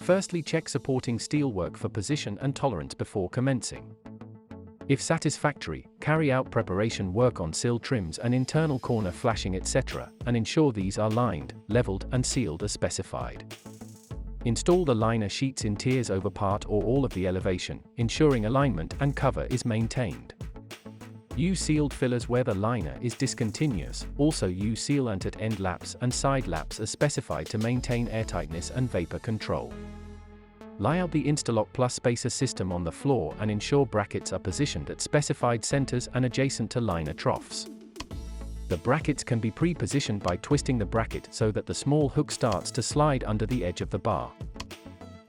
Firstly, check supporting steelwork for position and tolerance before commencing. If satisfactory, carry out preparation work on sill trims and internal corner flashing etc., and ensure these are lined, leveled and sealed as specified. Install the liner sheets in tiers over part or all of the elevation, ensuring alignment and cover is maintained. Use sealed fillers where the liner is discontinuous. Also use sealant at end laps and side laps as specified to maintain airtightness and vapor control. Lie out the Instalock Plus spacer system on the floor and ensure brackets are positioned at specified centers and adjacent to liner troughs. The brackets can be pre-positioned by twisting the bracket so that the small hook starts to slide under the edge of the bar.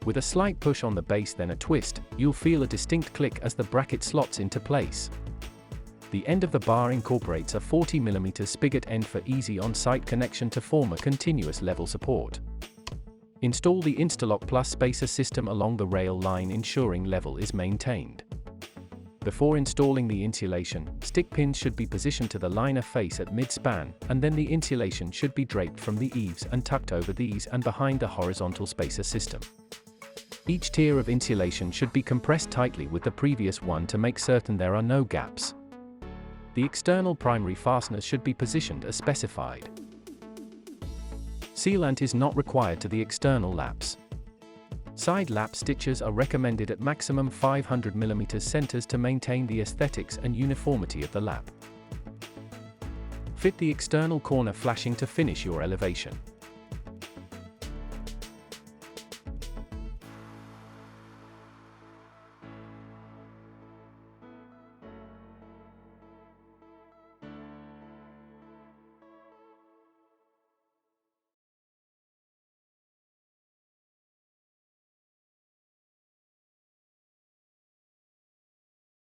With a slight push on the base then a twist, you'll feel a distinct click as the bracket slots into place. The end of the bar incorporates a 40mm spigot end for easy on-site connection to form a continuous level support. Install the Instalock Plus spacer system along the rail line ensuring level is maintained. Before installing the insulation, stick pins should be positioned to the liner face at mid-span, and then the insulation should be draped from the eaves and tucked over these and behind the horizontal spacer system. Each tier of insulation should be compressed tightly with the previous one to make certain there are no gaps. The external primary fasteners should be positioned as specified. Sealant is not required to the external laps. Side lap stitches are recommended at maximum 500mm centers to maintain the aesthetics and uniformity of the lap. Fit the external corner flashing to finish your elevation.